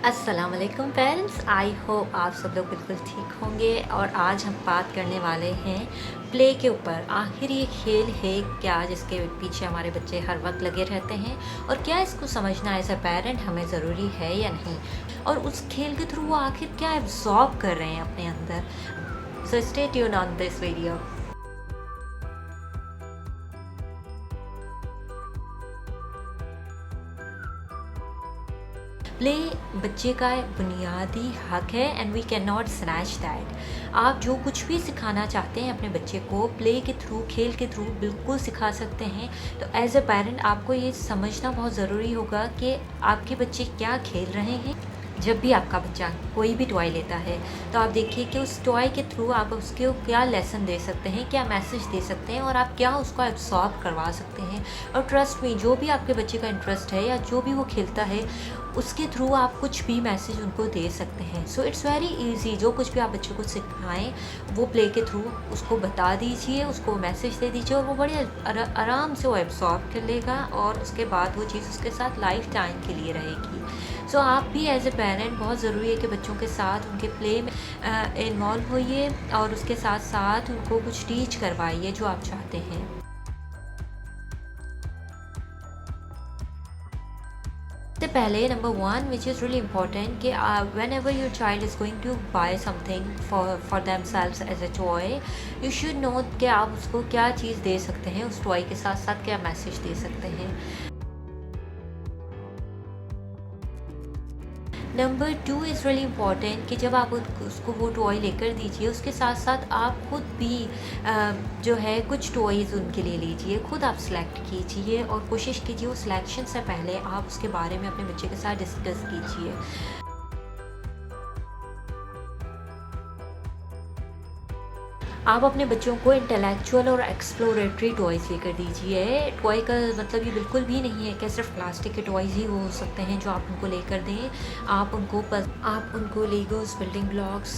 अस्सलाम वालेकुम parents, I hope आप सब लोग बिल्कुल ठीक होंगे। और आज हम बात करने वाले हैं प्ले के ऊपर। आखिर ये खेल है क्या जिसके पीछे हमारे बच्चे हर वक्त लगे रहते हैं, और क्या इसको समझना एज अ पेरेंट हमें ज़रूरी है या नहीं, और उस खेल के थ्रू वो आखिर क्या एब्जॉर्ब कर रहे हैं अपने अंदर। So stay tune on this video. Play बच्चे का बुनियादी हक है and we can not snatch that. आप जो कुछ भी सिखाना चाहते हैं अपने बच्चे को प्ले के थ्रू, खेल के थ्रू बिल्कुल सिखा सकते हैं। तो एज अ पेरेंट आपको ये समझना बहुत ज़रूरी होगा कि आपके बच्चे क्या खेल रहे हैं। जब भी आपका बच्चा कोई भी टॉय लेता है तो आप देखिए कि उस टॉय के थ्रू आप उसको क्या लेसन दे सकते हैं, क्या मैसेज दे सकते हैं, और आप क्या उसको एब्सॉर्ब करवा सकते हैं। और ट्रस्ट में जो भी आपके बच्चे का इंटरेस्ट है या जो भी वो खेलता है उसके थ्रू आप कुछ भी मैसेज उनको दे सकते हैं। So it's very easy. जो कुछ भी आप बच्चे को सिखाएं वो प्ले के थ्रू उसको बता दीजिए, उसको मैसेज दे दीजिए, और वो बड़े आराम से वो एब्सॉर्ब कर लेगा, और उसके बाद वो चीज़ उसके साथ लाइफ टाइम के लिए रहेगी। सो आप भी एज ए पेरेंट बहुत ज़रूरी है कि बच्चों के साथ उनके प्ले में इन्वॉल्व होइए, और उसके साथ साथ उनको कुछ टीच करवाइए जो आप चाहते हैं। सबसे पहले number one which is really important कि whenever your child is going to buy something for themselves as a toy, you should know कि आप उसको क्या चीज़ दे सकते हैं, उस टॉय के साथ साथ क्या मैसेज दे सकते हैं। Number two is really important कि जब आप उसको वो टॉय लेकर दीजिए, उसके साथ साथ आप खुद भी जो है कुछ टॉयज़ उनके लिए लीजिए, खुद आप सेलेक्ट कीजिए, और कोशिश कीजिए वो सिलेक्शन से पहले आप उसके बारे में अपने बच्चे के साथ डिस्कस कीजिए। आप अपने बच्चों को इंटेलेक्चुअल और एक्सप्लोरेटरी टॉयज़ लेकर दीजिए। टॉय का मतलब ये बिल्कुल भी नहीं है कि सिर्फ प्लास्टिक के टॉयज़ ही हो सकते हैं जो आप उनको लेकर दें। आप उनको लीगोस, बिल्डिंग ब्लॉक्स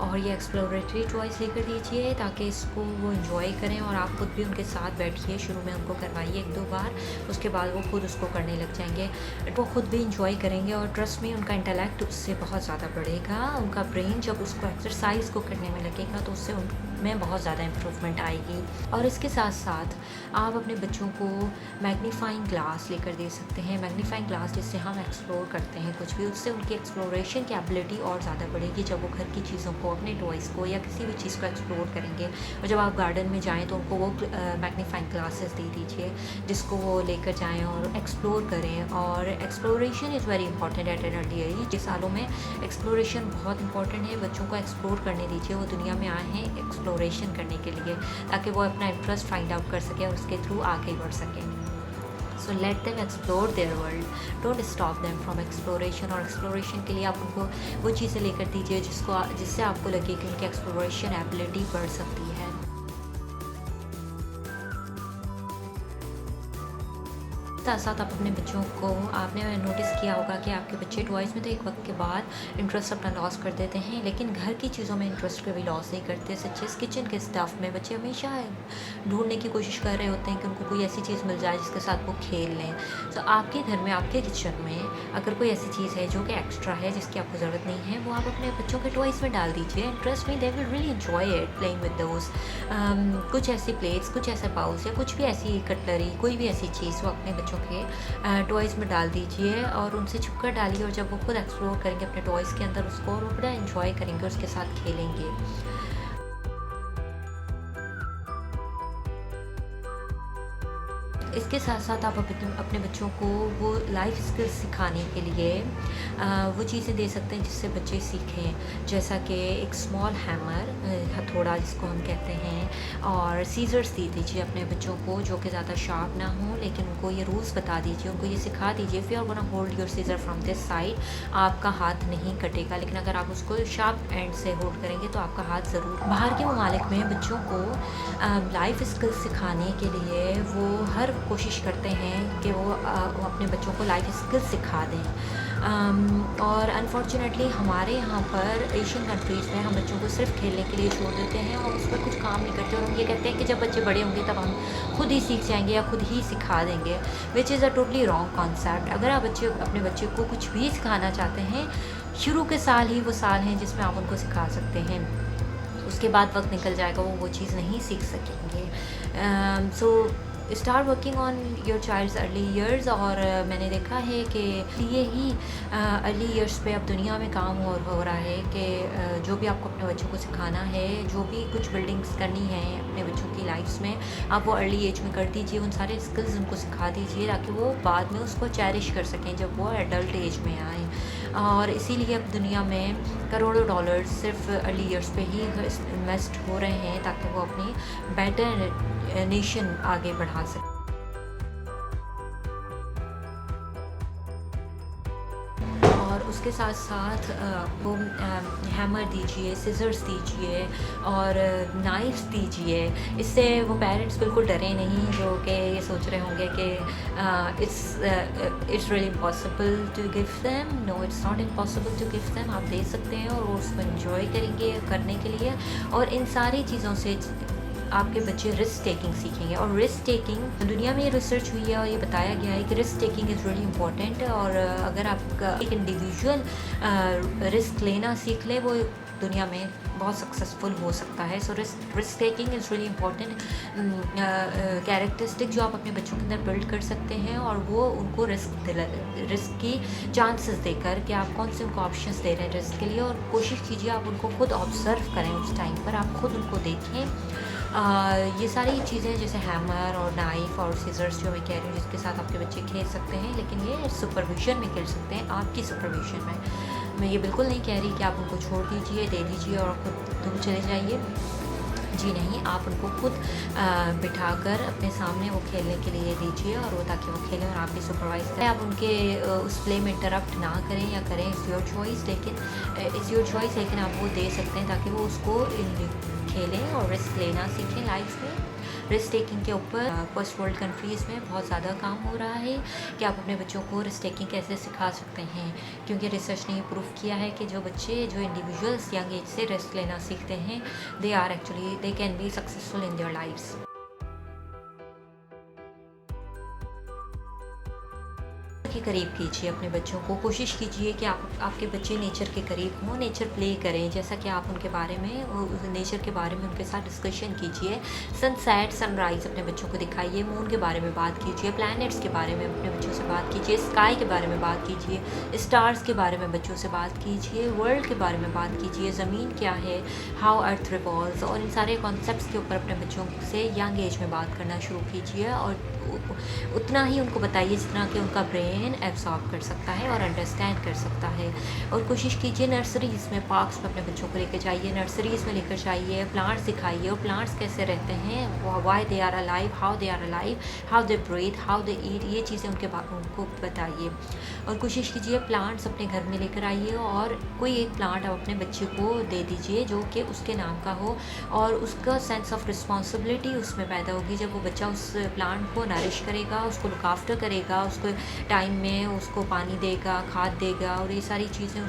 और ये एक्सप्लोरेटरी टॉयज़ लेकर दीजिए, ताकि इसको वो इन्जॉय करें, और आप खुद भी उनके साथ बैठिए। शुरू में उनको करवाइए 1-2 बार, उसके बाद वो खुद उसको करने लग जाएंगे। वो खुद भी इंजॉय करेंगे, और ट्रस्ट में उनका इंटेलेक्ट उससे बहुत ज़्यादा बढ़ेगा। उनका ब्रेन जब उसको एक्सरसाइज को करने में लगेगा तो उससे उनमें बहुत ज़्यादा इम्प्रूवमेंट आएगी। और इसके साथ साथ आप अपने बच्चों को मैग्नीफाइंग ग्लास लेकर दे सकते हैं। मैग्नीफाइंग ग्लास जिससे हम एक्सप्लोर करते हैं कुछ भी, उससे उनकी एक्सप्लोरेशन की एबिलिटी और ज़्यादा बढ़ेगी। जब वो घर की चीज़ों को, अपने टॉयज़ को या किसी भी चीज़ को एक्सप्लोर करेंगे, और जब आप गार्डन में जाएँ तो उनको वो मैग्नीफाइंग ग्लासेस दे दीजिए जिसको वो लेकर जाएँ और एक्सप्लोर करें। और exploration is very important at an early age. ये सालों में एक्सप्लोरेशन बहुत इंपॉर्टेंट है। बच्चों को एक्सप्लोर करने दीजिए। वो दुनिया में आए हैं एक्सप्लोरेशन करने के लिए, ताकि वो अपना इंटरेस्ट फाइंड आउट कर सकें और उसके थ्रू आगे बढ़ सकें। So let them explore their world, don't stop them from exploration. और एक्सप्लोरेशन के लिए आप उनको वो चीज़ें लेकर दीजिए जिससे आपको लगे कि उनकी एक्सप्लोरेशन एबिलिटी बढ़ सकती है। साथ साथ आप अपने बच्चों को, आपने नोटिस किया होगा कि आपके बच्चे टॉयज़ में तो एक वक्त के बाद इंटरेस्ट अपना लॉस कर देते हैं, लेकिन घर की चीज़ों में इंटरेस्ट कभी लॉस नहीं करते। सच किचन के स्टफ़ में बच्चे हमेशा ढूंढने की कोशिश कर रहे होते हैं कि उनको कोई ऐसी चीज़ मिल जाए जिसके साथ वो खेल लें। तो आपके घर में, आपके किचन में अगर कोई ऐसी चीज़ है जो कि एक्स्ट्रा है, जिसकी आपको ज़रूरत नहीं है, वो आप अपने बच्चों के टॉयज़ में डाल दीजिए। इंटरेस्ट में they will really enjoy it playing with those. कुछ ऐसी प्लेट्स, कुछ ऐसे बाउल्स, या कुछ भी ऐसी कटलरी, कोई भी ऐसी चीज़ वो अपने बच्चों के टॉयज़ में डाल दीजिए, और उनसे छुपकर डालिए। और जब वो खुद एक्सप्लोर करेंगे अपने टॉयज़ के अंदर उसको, और वो बड़ा एंजॉय करेंगे, उसके साथ खेलेंगे। इसके साथ साथ आप अपने बच्चों को वो लाइफ स्किल्स सिखाने के लिए वो चीज़ें दे सकते हैं जिससे बच्चे सीखें, जैसा कि एक स्मॉल हैमर, हथौड़ा जिसको हम कहते हैं, और सीजर्स दे दीजिए अपने बच्चों को जो कि ज़्यादा शार्प ना हो, लेकिन उनको ये रूल्स बता दीजिए, उनको ये सिखा दीजिए, if you are gonna hold your scissor from this side, आपका हाथ नहीं कटेगा, लेकिन अगर आप उसको शार्प एंड से होल्ड करेंगे तो आपका हाथ ज़रूर। बाहर के ममालिक में बच्चों को लाइफ स्किल्स सिखाने के लिए वो हर कोशिश करते हैं कि वो अपने बच्चों को लाइफ स्किल्स सिखा दें। और अनफॉर्चुनेटली हमारे यहाँ पर एशियन कंट्रीज़ में हम बच्चों को सिर्फ खेलने के लिए छोड़ देते हैं और उस पर कुछ काम नहीं करते, और हम ये कहते हैं कि जब बच्चे बड़े होंगे तब हम खुद ही सीख जाएंगे या खुद ही सिखा देंगे, which is a totally wrong concept. अगर आप अपने बच्चे को कुछ भी सिखाना चाहते हैं, शुरू के साल ही वो साल हैं जिसमें आप उनको सिखा सकते हैं। उसके बाद वक्त निकल जाएगा, वो चीज़ नहीं सीख सकेंगे। So start working on your child's early years. और मैंने देखा है कि ये ही अर्ली ईयर्स पे अब दुनिया में काम हो रहा है कि जो भी आपको अपने बच्चों को सिखाना है, जो भी कुछ बिल्डिंग्स करनी है अपने बच्चों की लाइफ्स में, आप वो अर्ली एज में कर दीजिए। उन सारे स्किल्स उनको सिखा दीजिए ताकि वो बाद में उसको चेरिश कर सकें जब वो एडल्ट एज में आए। और इसीलिए अब दुनिया में करोड़ों डॉलर्स सिर्फ अर्ली ईयर्स पे ही इन्वेस्ट हो रहे हैं ताकि वो अपनी बेटर नेशन आगे बढ़ा सकें। और उसके साथ साथ वो हैमर दीजिए, सिजर्स दीजिए और नाइफ्स दीजिए। इससे वो पेरेंट्स बिल्कुल डरे नहीं जो कि ये सोच रहे होंगे कि it's really impossible to give them. No, it's not impossible to give them. आप दे सकते हैं और वो उसको इन्जॉय करेंगे करने के लिए। और इन सारी चीज़ों से आपके बच्चे रिस्क टेकिंग सीखेंगे। और रिस्क टेकिंग, दुनिया में ये रिसर्च हुई है और ये बताया गया है कि risk taking is really important. और अगर आपका एक इंडिविजुअल रिस्क लेना सीख ले, वो दुनिया में बहुत सक्सेसफुल हो सकता है। So risk taking is really important characteristic जो आप अपने बच्चों के अंदर बिल्ड कर सकते हैं। और वो उनको रिस्क की चांसेस देकर कि आप कौन से उनको ऑप्शंस दे रहे हैं रिस्क के लिए। और कोशिश कीजिए आप उनको खुद ऑब्जर्व करें, उस टाइम पर आप खुद उनको देखें। ये सारी चीज़ें जैसे हैमर और नाइफ़ और सीजर्स जो मैं कह रही हूँ, जिसके साथ आपके बच्चे खेल सकते हैं, लेकिन ये सुपरविजन में खेल सकते हैं, आपकी सुपरविजन में। मैं ये बिल्कुल नहीं कह रही कि आप उनको छोड़ दीजिए, दे दीजिए और खुद तुम चले जाइए। जी नहीं, आप उनको खुद बिठाकर अपने सामने वो खेलने के लिए दीजिए और वो ताकि वो खेलें और आप भी सुपरवाइज़ करें। आप उनके उस प्ले में इंटरप्ट ना करें या करें, इट्स योर चॉइस, लेकिन आप वो दे सकते हैं ताकि वो उसको खेलें और रिस्क लेना सीखें लाइफ में। रिस्क टेकिंग के ऊपर फर्स्ट वर्ल्ड कंट्रीज़ में बहुत ज़्यादा काम हो रहा है कि आप अपने बच्चों को रिस्क टेकिंग कैसे सिखा सकते हैं, क्योंकि रिसर्च ने ये प्रूव किया है कि जो इंडिविजुअल्स यंग एज से रिस्क लेना सीखते हैं, they can be successful in their lifes. के करीब कीजिए अपने बच्चों को। कोशिश कीजिए कि आपके बच्चे नेचर के करीब हों, नेचर प्ले करें। जैसा कि आप उनके बारे में नेचर के बारे में उनके साथ डिस्कशन कीजिए। सनसेट सनराइज़ अपने बच्चों को दिखाइए, मून के बारे में बात कीजिए, प्लैनेट्स के बारे में अपने बच्चों से बात कीजिए, स्काई के बारे में बात कीजिए, स्टार्स के बारे में बच्चों से बात कीजिए, वर्ल्ड के बारे में बात कीजिए, ज़मीन क्या है, हाउ अर्थ रिवॉल्व्स, और इन सारे कॉन्सेप्ट्स के ऊपर अपने बच्चों से यंग एज में बात करना शुरू कीजिए। और उतना ही उनको बताइए जितना कि उनका ब्रेन एब्सॉर्ब कर सकता है और अंडरस्टैंड कर सकता है। और कोशिश कीजिए नर्सरीज़ में, पार्क्स में अपने बच्चों को लेकर जाइए, नर्सरीज़ में लेकर जाइए, प्लांट्स दिखाइए और प्लांट्स कैसे रहते हैं, why they are alive, how they are alive, how they breathe, how they eat, ये चीज़ें उनको बताइए। और कोशिश कीजिए प्लांट्स अपने घर में लेकर आइए और कोई एक प्लांट आप अपने बच्चे को दे दीजिए जो कि उसके नाम का हो, और उसका सेंस ऑफ रिस्पॉन्सिबिलिटी उसमें पैदा होगी। जब वो बच्चा उस प्लांट को नरिश करेगा, उसको लुक आफ्टर करेगा, उसको टाइम में उसको पानी देगा, खाद देगा, और ये सारी चीज़ें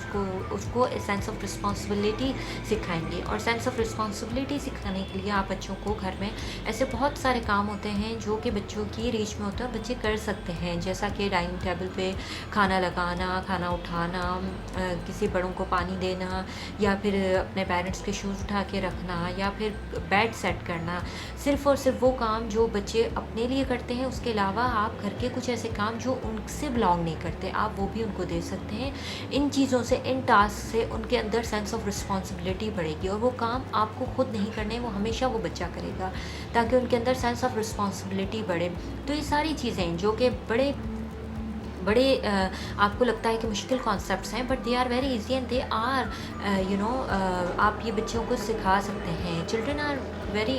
उसको सेंस ऑफ रिस्पॉन्सिबिलिटी सिखाएंगे। और सेंस ऑफ रिस्पॉन्सिबिलिटी सिखाने के लिए आप बच्चों को घर में ऐसे बहुत सारे काम होते हैं जो कि बच्चों की रीच में होते हैं और बच्चे कर सकते हैं, जैसा कि डाइनिंग टेबल पे खाना लगाना, खाना उठाना, किसी बड़ों को पानी देना, या फिर अपने पेरेंट्स के शूज़ उठा के रखना, या फिर बेड सेट करना। सिर्फ़ और सिर्फ वो काम जो बच्चे अपने लिए करते हैं, उसके अलावा आप घर के कुछ ऐसे काम जो उनसे बिलोंग नहीं करते, आप वो भी उनको दे सकते हैं। इन चीज़ों से, इन टास्क से उनके अंदर सेंस ऑफ रिस्पॉन्सिबिलिटी बढ़ेगी और वो काम आपको खुद नहीं करने, वो हमेशा वो बच्चा करेगा ताकि उनके अंदर सेंस ऑफ रिस्पॉन्सिबिलिटी बढ़े। तो ये सारी चीज़ें जो कि बड़े आपको लगता है कि मुश्किल कॉन्सेप्ट्स हैं, but they are very easy and they are आप ये बच्चों को सिखा सकते हैं। Children are very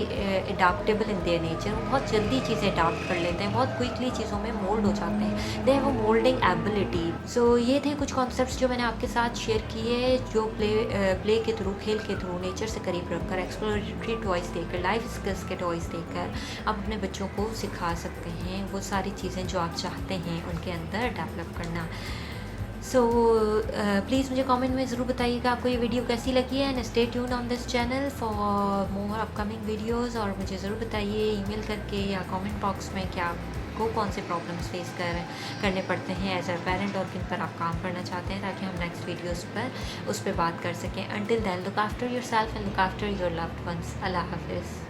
adaptable in their nature, वो बहुत जल्दी चीज़ें अडाप्ट कर लेते हैं, बहुत क्विकली चीज़ों में मोल्ड हो जाते हैं, they have a moulding ability. So ये थे कुछ कॉन्सेप्ट्स जो मैंने आपके साथ शेयर किए, जो प्ले के थ्रू, खेल के थ्रू, नेचर से करीब रखकर, एक्सप्लोरेटरी टॉयज़ देकर, लाइफ स्किल्स के टॉयज़ देकर आप अपने बच्चों को सिखा सकते हैं वो सारी चीज़ें जो आप चाहते हैं उनके अंदर डेवलप करना। सो प्लीज़ मुझे कमेंट में ज़रूर बताइएगा आपको ये वीडियो कैसी लगी है, and stay tune on this channel for more upcoming videos. और मुझे ज़रूर बताइए ईमेल करके या कमेंट बॉक्स में कि आपको कौन से प्रॉब्लम्स फेस करने पड़ते हैं एज अ पेरेंट, और किन पर आप काम करना चाहते हैं, ताकि हम नेक्स्ट वीडियोस पर उस पर बात कर सकें। Until then, look after yourself and look after your loved ones. अल्लाह हाफिज़।